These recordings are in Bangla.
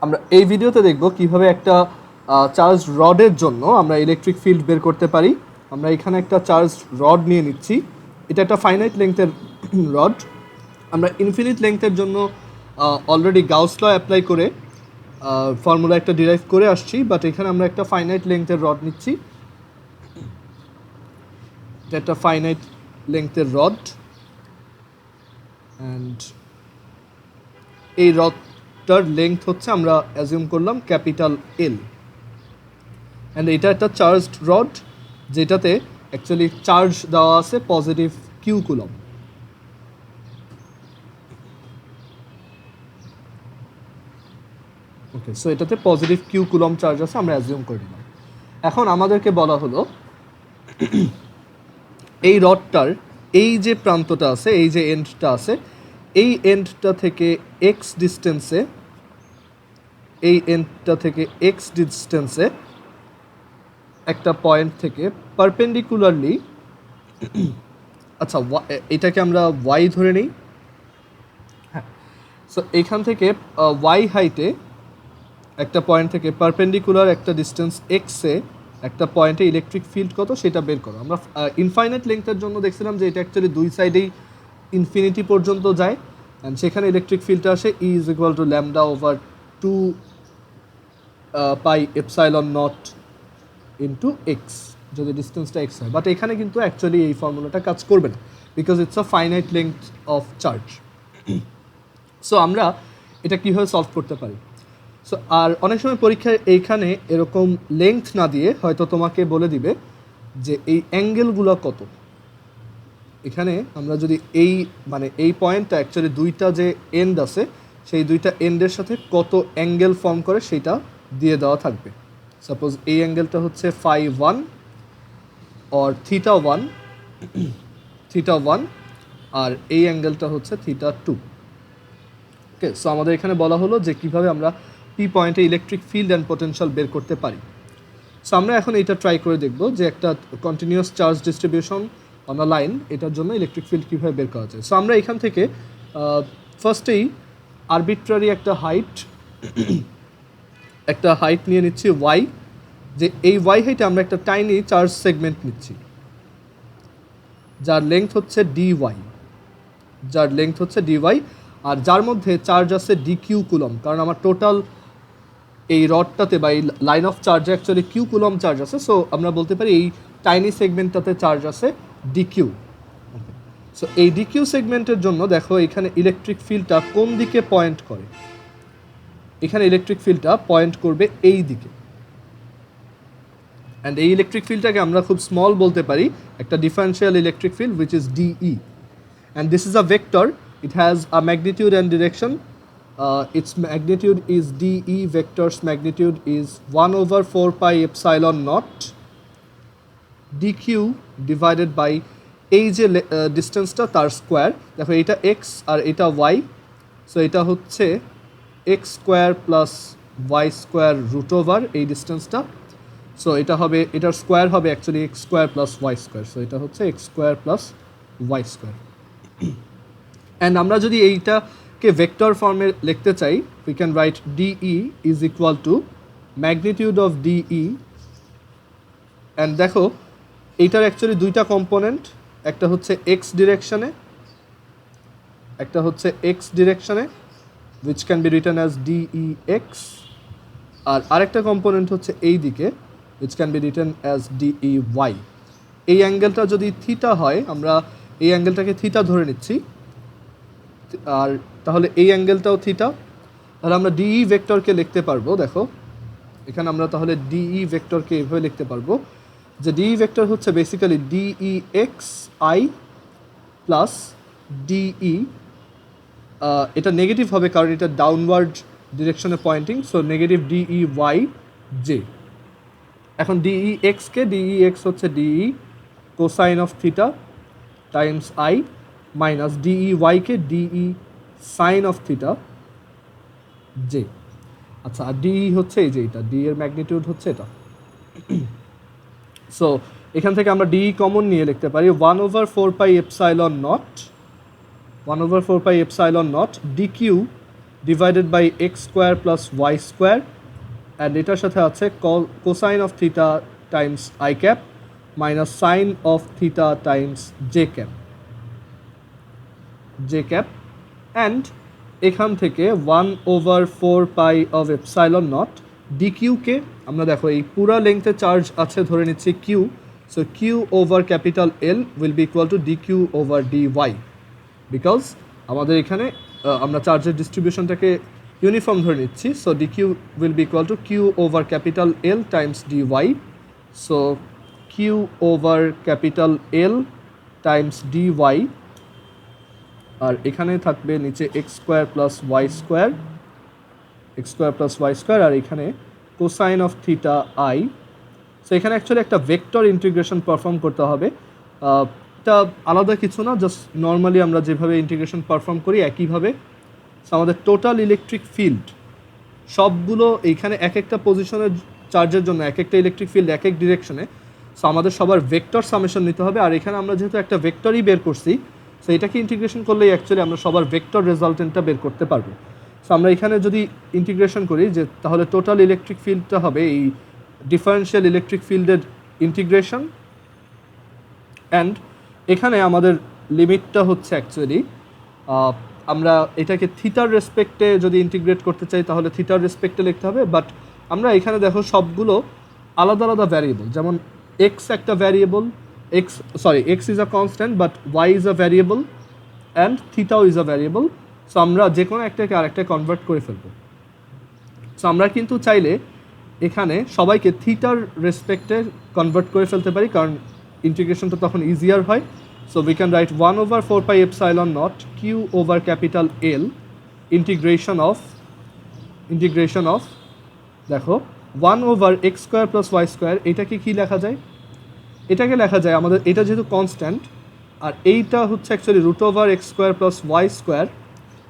আমরা এই ভিডিওতে দেখব কিভাবে একটা চার্জ রডের জন্য আমরা ইলেকট্রিক ফিল্ড বের করতে পারি। আমরা এখানে একটা চার্জ রড নিয়ে নিচ্ছি, এটা একটা ফাইনাইট লেংথের রড। আমরা ইনফিনিট লেংথের জন্য অলরেডি গাউস ল অ্যাপ্লাই করে ফর্মুলা একটা ডিরাইভ করে আসছি, বাট এখানে আমরা একটা ফাইনাইট লেংথের রড নিচ্ছি। এটা একটা ফাইনাইট লেংথের রড, অ্যান্ড এই রডটার লেংথ হচ্ছে আমরা অ্যাজিউম করলাম ক্যাপিটাল এল, অ্যান্ড এটা একটা চার্জড রড যেটাতে অ্যাকচুয়ালি চার্জ দেওয়া আছে পজিটিভ কিউ কুলম। ওকে, সো এটাতে পজিটিভ কিউ কুলম চার্জ আছে, আমরা অ্যাজিউম করে নিলাম। এখন আমাদেরকে বলা হলো এই রডটার এই যে প্রান্তটা আছে, এই যে এন্ডটা আছে, এই এন্ডটা থেকে এক্স ডিস্টেন্সে, এই এন্ডটা থেকে এক্স ডিস্টেন্সে একটা পয়েন্ট থেকে পারপেন্ডিকুলারলি, আচ্ছা এটাকে আমরা ওয়াই ধরে নিই। হ্যাঁ, সো এইখান থেকে ওয়াই হাইটে একটা পয়েন্ট থেকে পারপেন্ডিকুলার একটা ডিস্টেন্স এক্সে একটা পয়েন্টে ইলেকট্রিক ফিল্ড কত সেটা বের করো। আমরা ইনফাইনাইট লেংথের জন্য দেখছিলাম যে এটা অ্যাকচুয়ালি দুই সাইডেই ইনফিনিটি পর্যন্ত যায়, অ্যান্ড সেখানে ইলেকট্রিক ফিল্ডটা আসে E is equal to lambda over 2 pi epsilon not into x, যদি ডিস্টেন্সটা এক্স হয়। বাট এখানে কিন্তু অ্যাকচুয়ালি এই ফর্মুলাটা কাজ করবে না, because it's a finite length of charge. So আমরা এটা কীভাবে সলভ করতে পারি? সো আর অনেক সময় পরীক্ষায় এইখানে এরকম লেংথ না দিয়ে হয়তো তোমাকে বলে দিবে যে এই অ্যাঙ্গেলগুলো কত। এখানে আমরা যদি এই এই পয়েন্টটা অ্যাকচুয়ালি দুইটা যে এন্ড আছে সেই দুইটা এন্ডের সাথে কত অ্যাঙ্গেল ফর্ম করে সেটা দিয়ে দেওয়া থাকবে। সাপোজ এই অ্যাঙ্গেলটা হচ্ছে ফাই 1 অর থিটা 1 আর এই অ্যাঙ্গেলটা হচ্ছে থিটা 2। ওকে, সো আমাদের এখানে বলা হলো যে কীভাবে আমরা পি পয়েন্টে ইলেকট্রিক ফিল্ড অ্যান্ড পোটেনশিয়াল বের করতে পারি। সো আমরা এখন এটা ট্রাই করে দেখব যে একটা continuous charge distribution on a line, এটার জন্য ইলেকট্রিক ফিল্ড কীভাবে বের করা যায়। সো আমরা এখান থেকে ফার্স্টেই আরবিট্রারি একটা হাইট নিয়ে নিচ্ছি ওয়াই, যে এই ওয়াই হাইটে আমরা একটা টাইনি চার্জ সেগমেন্ট নিচ্ছি যার লেংথ হচ্ছে ডিওয়াই, আর যার মধ্যে চার্জ আছে ডি কিউ কুলম, কারণ আমার টোটাল এই রডটাতে বা এই লাইন অফ চার্জে অ্যাকচুয়ালি কিউ কুলম চার্জ আছে। সো আমরা বলতে পারি এই টাইনি সেগমেন্টটাতে চার্জ আছে ডিকিউ। সো এই ডিকিউ সেগমেন্টের জন্য দেখো এখানে ইলেকট্রিক ফিল্ডটা কোন দিকে পয়েন্ট করে, এখানে ইলেকট্রিক ফিল্ডটা পয়েন্ট করবে এই দিকে, অ্যান্ড এই ইলেকট্রিক ফিল্ডটাকে আমরা খুব স্মল বলতে পারি একটা differential electric field which is d E, and this is a vector, it has a magnitude and direction. Its magnitude is dE vector's magnitude is 1 over 4 pi epsilon naught dq divided by এই যে ডিস্টেন্সটা তার স্কোয়ার। দেখো এটা এক্স আর এটা ওয়াই, সো এটা হচ্ছে x square plus y square root over এই ডিস্টেন্সটা। সো এটা হবে, এটার স্কোয়ার হবে actually x square plus y square, so এটা হচ্ছে x square plus y square. And আমরা যদি এইটাকে ভেক্টর ফর্মে লিখতে চাই, we can write d E is equal to magnitude of d E, and দেখো এইটার অ্যাকচুয়ালি দুইটা কম্পোনেন্ট, একটা হচ্ছে এক্স ডিরেকশনে which can be written as dex, আর আরেকটা কম্পোনেন্ট হচ্ছে এই দিকে which can be written as dey। এই অ্যাঙ্গেলটা যদি থিটা হয়, আমরা এই অ্যাঙ্গেলটাকে থিটা ধরে নিচ্ছি, আর তাহলে এই অ্যাঙ্গেলটাও থিটা, তাহলে আমরা ডিই ভেক্টরকে লিখতে পারবো। দেখো এখানে আমরা তাহলে ডিই ভেক্টরকে এভাবে লিখতে পারবো যে ডিই ভেক্টর হচ্ছে basically d E x i plus d E, এটা নেগেটিভ হবে কারণ এটা ডাউনওয়ার্ড ডিরেকশনে pointing, so negative d E y j. এখন ডিই এক্স হচ্ছে d E cosine of theta times i minus d E ওয়াইকে d E sine of theta j. আচ্ছা, আর ডিই হচ্ছে এই যে এটা, ডি এর ম্যাগনিটিউড হচ্ছে এটা। সো এখান থেকে আমরা ডিই কমন নিয়ে লিখতে পারি 1 over 4 pi epsilon naught d q divided by x square plus y square, and এটার সাথে আছে cosine of theta times I cap minus sine of theta times J cap and এখান থেকে 1/4 pi of epsilon naught d কিউকে আমরা দেখো এই পুরা লেংথে চার্জ আছে ধরে নিচ্ছি q, so q over capital L will be equal to d q over d y, because আমাদের এখানে আমরা চার্জের ডিস্ট্রিবিউশনটাকে ইউনিফর্ম ধরে নিচ্ছি, so d q will be equal to q over capital L times d y, so q over capital L times d y, আর এখানে থাকবে নিচে x square plus y square, আর এখানে cosine of theta i. So এখানে অ্যাকচুয়ালি একটা ভেক্টর ইন্টিগ্রেশন পারফর্ম করতে হবে, এটা আলাদা কিছু না, জাস্ট নর্মালি আমরা যেভাবে ইন্টিগ্রেশন পারফর্ম করি একইভাবে। সো আমাদের টোটাল ইলেকট্রিক ফিল্ড সবগুলো এইখানে এক একটা পজিশনের চার্জের জন্য এক একটা ইলেকট্রিক ফিল্ড এক এক ডিরেকশনে, সো আমাদের সবার ভেক্টর সামেশন নিতে হবে, আর এখানে আমরা যেহেতু একটা ভেক্টরই বের করছি, সো এটাকে ইন্টিগ্রেশন করলেই অ্যাকচুয়ালি আমরা সবার ভেক্টর রেজাল্টেন্টটা বের করতে পারবো। সো আমরা এখানে যদি ইন্টিগ্রেশন করি যে তাহলে টোটাল ইলেকট্রিক ফিল্ডটা হবে এই ডিফারেন্সিয়াল ইলেকট্রিক ফিল্ডের ইন্টিগ্রেশন, অ্যান্ড এখানে আমাদের লিমিটটা হচ্ছে অ্যাকচুয়ালি আমরা এটাকে থিটার রেসপেক্টে যদি ইন্টিগ্রেট করতে চাই তাহলে থিটার রেসপেক্টে লিখতে হবে, বাট আমরা এখানে দেখো সবগুলো আলাদা আলাদা ভ্যারিয়েবল, যেমন এক্স একটা variable, x is a constant but y is a variable and থিটাও ইজ আ ভ্যারিয়েবল, সো আমরা যে কোনো একটাকে আরেকটা কনভার্ট করে ফেলবো। সো আমরা কিন্তু চাইলে এখানে সবাইকে থিটার রেসপেক্টে কনভার্ট করে ফেলতে পারি, কারণ ইন্টিগ্রেশনটা তখন ইজিয়ার হয়। So we can write 1/4 pi epsilon naught q over capital L integration of দেখো 1/x square plus y square, এটাকে কী লেখা যায়? এটাকে লেখা যায় আমাদের, এটা যেহেতু কনস্ট্যান্ট আর এইটা হচ্ছে actually √x square plus y square,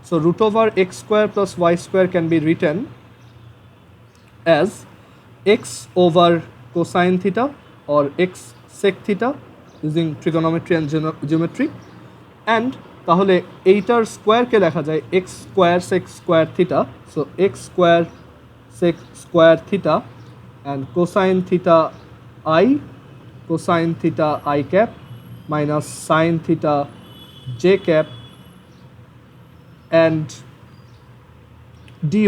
so √x square plus y square can be written as x over cosine theta or x sec theta using trigonometry and geometry, and তাহলে এইটার স্কোয়ারকে লেখা যায় x square sec square theta, so x square sec square theta and cosine theta I cap minus sin theta j cap and dy.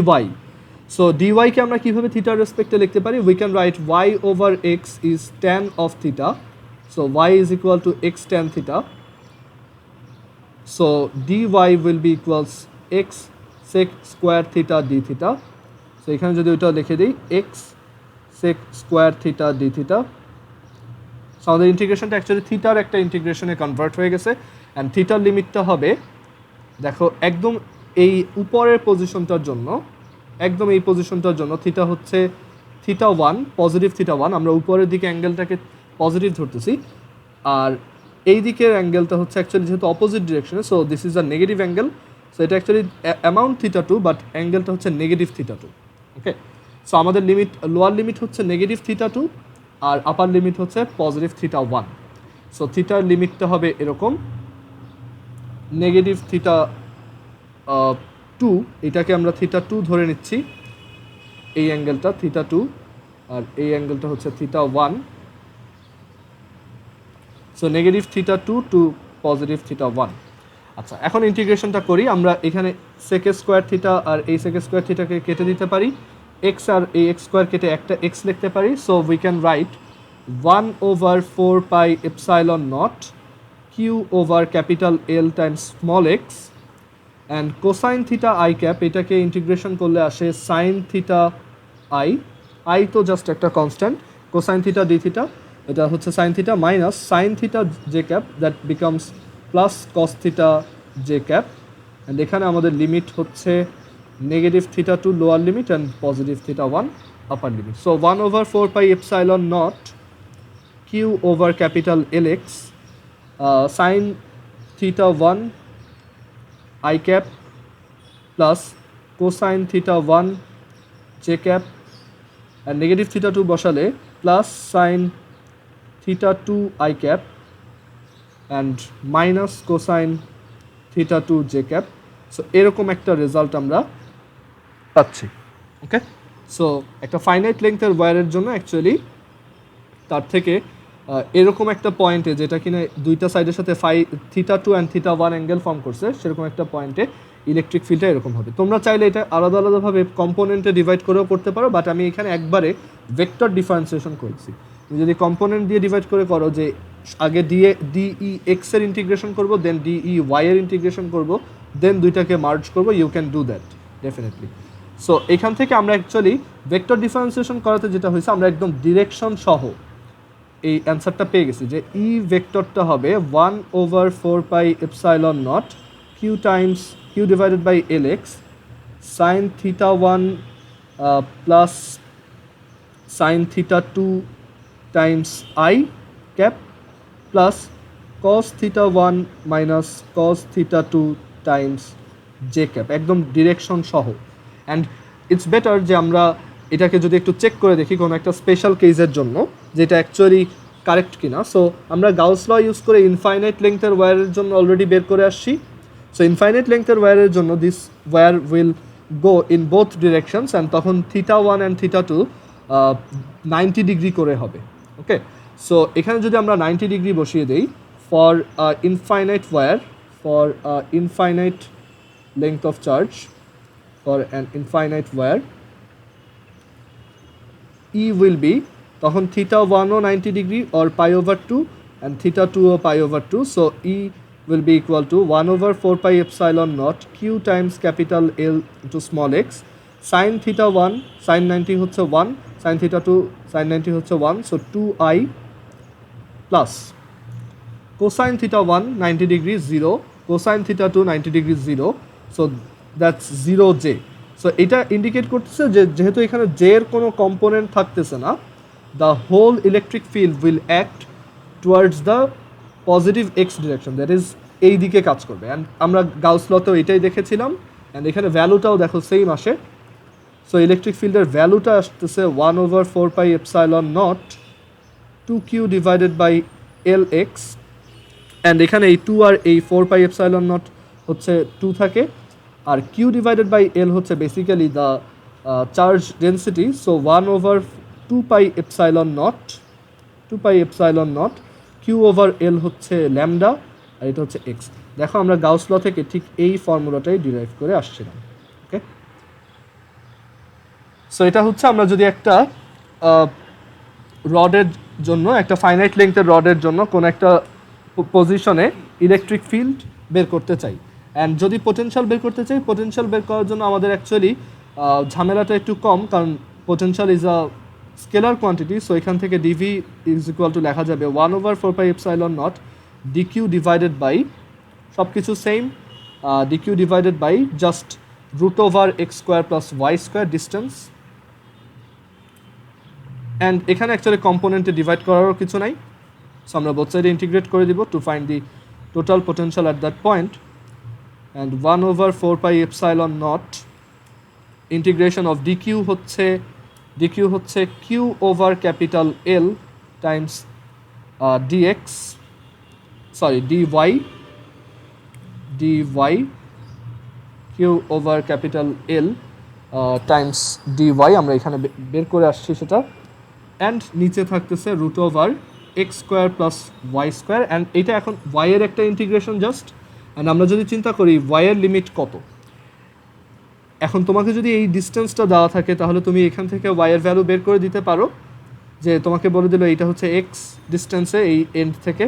So ডিওয়াইকে আমরা কীভাবে থিটার রেসপেক্টে লিখতে পারি? We can write y over x is tan of theta, so y is equal to x tan theta, so d y will be equals x sec square theta d theta. So এখানে যদি ওইটা লিখে দিই x sec square theta d theta, so আমাদের ইন্টিগ্রেশনটা অ্যাকচুয়ালি থিটার একটা ইন্টিগ্রেশনে কনভার্ট হয়ে গেছে, অ্যান্ড থিটার লিমিটটা হবে দেখো একদম এই উপরের পজিশনটার জন্য, একদম এই পজিশনটার জন্য থিটা হচ্ছে থিটা 1, পজিটিভ থিটা 1, আমরা উপরের দিকে অ্যাঙ্গেলটাকে পজিটিভ ধরতেছি, আর এই দিকের অ্যাঙ্গেলটা হচ্ছে অ্যাকচুয়ালি যেহেতু অপোজিট ডিরেকশনে, so this is a negative angle, so এটা অ্যাকচুয়ালি অ্যামাউন্ট থিটা 2 বাট অ্যাঙ্গেলটা হচ্ছে নেগেটিভ থিটা 2, ওকে। সো আমাদের লিমিট, লোয়ার লিমিট হচ্ছে নেগেটিভ থিটা 2 আর আপার লিমিট হচ্ছে পজিটিভ থিটা 1, সো থিটার লিমিটটা হবে এরকম নেগেটিভ থিটা 2, এটাকে আমরা থিটা 2 ধরে নিচ্ছি, এই অ্যাঙ্গেলটা থিটা 2 আর এই অ্যাঙ্গেলটা হচ্ছে theta 1, so negative theta 2 to positive theta 1। আচ্ছা, এখন ইন্টিগ্রেশনটা করি, আমরা এখানে সেক স্কোয়ার থিটা আর এই সেক স্কোয়ার থিটাকে কেটে দিতে পারি, এক্স আর এই এক্স স্কোয়ার কেটে একটা এক্স লিখতে পারি, so we can write 1/4 pi epsilon naught q over capital L times small x and cosine theta I cap, এটাকে ইন্টিগ্রেশন করলে আসে সাইন থিটা আই তো জাস্ট একটা constant, cosine theta d theta, এটা হচ্ছে sine theta minus sine theta J cap, that becomes plus cos theta J cap, and এখানে আমাদের লিমিট হচ্ছে negative theta 2 lower limit and positive theta 1 upper limit. So 1/4 pi epsilon naught q over capital L x sine theta 1 I cap plus cosine theta 1 j cap and negative theta 2 বসালে plus sine theta 2 I cap and minus cosine theta 2 j cap, so এরকম একটা রেজাল্ট আমরা পাচ্ছি। ওকে, সো একটা ফাইনাইট লেন্থের ওয়্যারের জন্য অ্যাকচুয়ালি তার থেকে এরকম একটা পয়েন্টে যেটা কিনা দুইটা সাইডের সাথে θ2 অ্যান্ড θ1 অ্যাঙ্গেল ফর্ম করছে, সেরকম একটা পয়েন্টে ইলেকট্রিক ফিল্ডটা এরকম হবে। তোমরা চাইলে এটা আলাদা আলাদাভাবে কম্পোনেন্টে ডিভাইড করেও করতে পারো, বাট আমি এখানে একবারে ভেক্টর ডিফারেন্সিয়েশন করেছি। তুমি যদি কম্পোনেন্ট দিয়ে ডিভাইড করে করো, যে আগে ডিই এক্স এর ইন্টিগ্রেশন করবো, দেন ডিই ওয়াই এর ইন্টিগ্রেশন করবো, দেন দুইটাকে মার্জ করবো, you can do that definitely. So এখান থেকে আমরা অ্যাকচুয়ালি ভেক্টর ডিফারেন্সিয়েশন করাতে যেটা হয়েছে, আমরা একদম ডিরেকশন সহ এই অ্যান্সারটা পেয়ে গেছি যে ই ভেক্টরটা হবে 1/4πε0 q times q divided by L x sine θ1 plus sine θ2 times I cap plus cos θ1 minus cos θ2 times J cap, একদম ডিরেকশন সহ। অ্যান্ড ইটস বেটার যে আমরা এটাকে যদি একটু চেক করে দেখি কোনো একটা স্পেশাল কেসের জন্য, যেটা অ্যাকচুয়ালি কারেক্ট কিনা। সো আমরা গাউস ল ইউজ করে ইনফাইনাইট লেংথের ওয়্যারের জন্য অলরেডি বের করে আসছি। সো ইনফাইনাইট লেংথের ওয়্যারের জন্য this wire will go in both directions, and তখন θ1 অ্যান্ড θ2 90 ডিগ্রি করে হবে। ওকে, সো এখানে যদি আমরা 90 ডিগ্রি বসিয়ে দিই for infinite wire, for infinite length of charge for an infinite wire, E will be তখন θ1 ও 90 ডিগ্রি or π/2 and θ2 ও π/2, so E will be equal to 1/4πε0 q times capital L into small x sin θ1 sin 90 হচ্ছে 1, sin θ2 sin 90 হচ্ছে 1, so 2i plus cosine θ1 90 degree 0, cosine θ2 90 degree 0, so that's 0j. So এটা ইন্ডিকেট করতেছে যে যেহেতু এখানে জে এর কোনো কম্পোনেন্ট থাকতেছে না, the whole electric field will act towards the positive x direction, that is এই দিকে কাজ করবে। অ্যান্ড আমরা গাউস লতেও এটাই দেখেছিলাম, অ্যান্ড এখানে ভ্যালুটাও দেখো সেম আসে। সো ইলেকট্রিক ফিল্ডের ভ্যালুটা আসতেছে 1/4πε0 2q divided by L x, and এখানে এই 2 আর এই 4πε0 হচ্ছে 2 থাকে, আর কিউ ডিভাইডেড বাই এল হচ্ছে basically the charge density. So 1/2πε0 q over L হচ্ছে ল্যামডা, আর এটা হচ্ছে এক্স। দেখো আমরা গাউস ল থেকে ঠিক এই ফর্মুলাটাই ডিরাইভ করে আসছিলাম। ওকে, সো এটা হচ্ছে আমরা যদি একটা রডের জন্য, একটা ফাইনাইট লেংথের রডের জন্য কোনো একটা পজিশনে ইলেকট্রিক ফিল্ড বের করতে চাই, অ্যান্ড যদি পোটেনশিয়াল বের করতে চাই, পোটেনশিয়াল বের করার জন্য আমাদের অ্যাকচুয়ালি ঝামেলাটা একটু কম, কারণ potential is a scalar quantity. So এখান থেকে ডিভি ইজ ইকুয়াল টু লেখা যাবে 1/4πε0 ডিকিউ ডিভাইডেড বাই সব কিছু same, d q divided by just √(x² + y² distance. And এখানে অ্যাকচুয়ালি কম্পোনেন্টে ডিভাইড করারও কিছু নাই, সো আমরা বোথ সাইডে ইন্টিগ্রেট করে দিব to find the total potential at that point. And 1/4πε0 integration of d q হচ্ছে q over capital L times d x, sorry d y q over capital L times d y, আমরা এখানে বের করে আসছি সেটা। অ্যান্ড নিচে থাকতেছে √(x² + y², অ্যান্ড এটা এখন y এর একটা ইন্টিগ্রেশন জাস্ট। অ্যান্ড আমরা যদি চিন্তা করি y এর লিমিট কত, এখন তোমাকে যদি এই ডিস্টেন্সটা দেওয়া থাকে তাহলে তুমি এখান থেকে y এর ভ্যালু বের করে দিতে পারো, যে তোমাকে বলে দিল এইটা হচ্ছে x ডিস্টেন্সে এই এন্ড থেকে।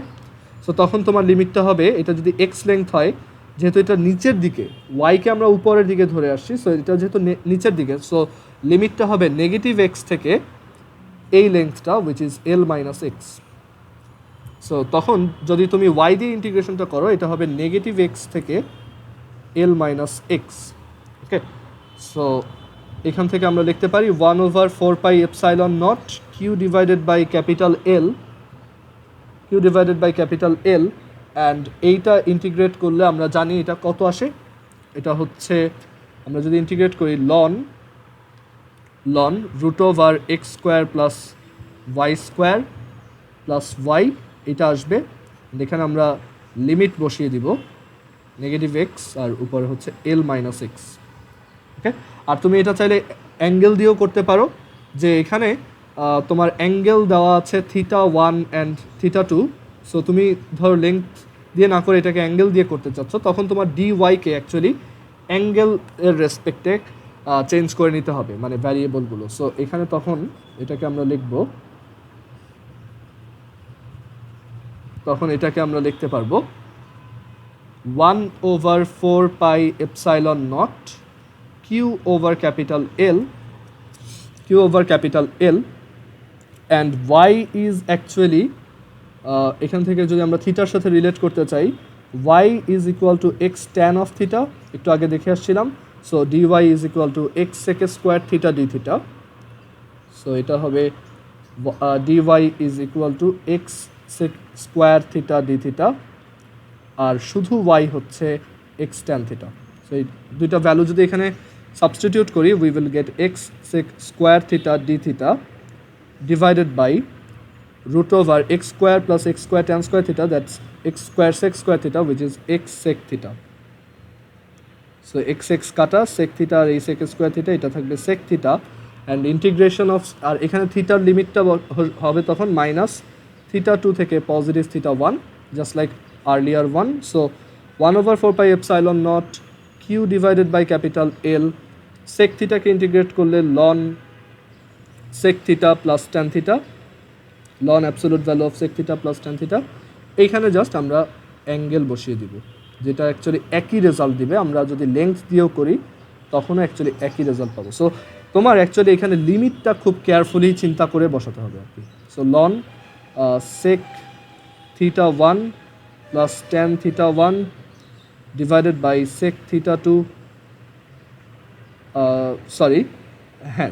সো তখন তোমার লিমিটটা হবে, এটা যদি x লেংথ হয়, যেহেতু এটা নিচের দিকে, ওয়াইকে আমরা উপরের দিকে ধরে আসছি, সো এটা যেহেতু নিচের দিকে, সো লিমিটটা হবে -x থেকে এই লেংথটা which is l - x। So তখন যদি তুমি y দিয়ে ইন্টিগ্রেশনটা করো, এটা হবে -x থেকে l - x। ওকে, সো এখান থেকে আমরা লিখতে পারি 1/4πε0 q divided by capital L, and এইটা ইন্টিগ্রেট করলে আমরা জানি এটা কত আসে। এটা হচ্ছে, আমরা যদি ইন্টিগ্রেট করি লন √(x² + y² + y, এটা আসবে। এখানে আমরা লিমিট বসিয়ে দিব -x আর উপরে হচ্ছে l - x। ওকে, আর তুমি এটা চাইলে অ্যাঙ্গেল দিয়েও করতে পারো, যে এখানে তোমার অ্যাঙ্গেল দেওয়া আছে θ1 অ্যান্ড θ2, সো তুমি ধরো লেংথ দিয়ে না করে এটাকে অ্যাঙ্গেল দিয়ে করতে চাচ্ছ, তখন তোমার dy-কে অ্যাকচুয়ালি অ্যাঙ্গেল এর রেসপেক্টে চেঞ্জ করে নিতে হবে, মানে ভ্যারিয়েবলগুলো। সো এখানে তখন এটাকে আমরা লিখতে পারবো 1/4πε0 Q over capital L and y is actually এখান থেকে যদি আমরা থিটার সাথে রিলেট করতে চাই, y is equal to x tan of theta, একটু আগে দেখে আসছিলাম। So dy is equal to x sec square theta d theta, so এটা হবে dy is equal to x sec square theta d theta, আর শুধু y হচ্ছে x tan theta। সো এই দুইটা ভ্যালু যদি এখানে সাবস্টিটিউট করি, we will get x sec square theta d theta divided by root over x square plus x square tan square theta, that's x square sec square theta, which is x sec theta. So x কাটা sec theta আর এই sec square theta, এটা থাকবে sec theta, and integration of, আর এখানে থিটার লিমিটটা হবে তখন মাইনাস θ2 থেকে positive θ1, just like earlier one. So 1/4πε0 Q divided by capital L, sec theta K integrate করলে ln sec theta plus tan theta, ln absolute value of sec theta plus tan theta। এইখানে জাস্ট আমরা অ্যাঙ্গেল বসিয়ে দিব, যেটা অ্যাকচুয়ালি একই রেজাল্ট দিবে। আমরা যদি লেংথ দিয়েও করি তখনও অ্যাকচুয়ালি একই রেজাল্ট পাবো। সো তোমার অ্যাকচুয়ালি এখানে লিমিটটা খুব কেয়ারফুলি চিন্তা করে বসাতে হবে আর কি। So ln sec θ1 plus tan θ1 divided by sec θ2,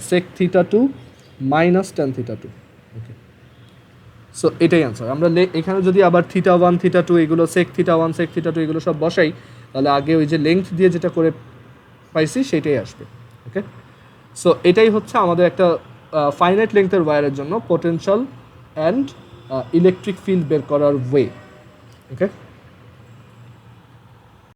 sec θ2 minus tan θ2, okay. So এটাই অ্যান্সার। আমরা এখানে যদি আবার θ1 θ2 এগুলো sec θ1 sec θ2 এগুলো সব বসাই, তাহলে আগে ওই যে লেংথ দিয়ে যেটা করে পাইছি সেটাই আসবে, ওকে। সো এটাই হচ্ছে আমাদের একটা ফাইনাইট লেংথের ওয়্যারের জন্য পোটেনশিয়াল অ্যান্ড ইলেকট্রিক ফিল্ড বের করার ওয়ে, ওকে।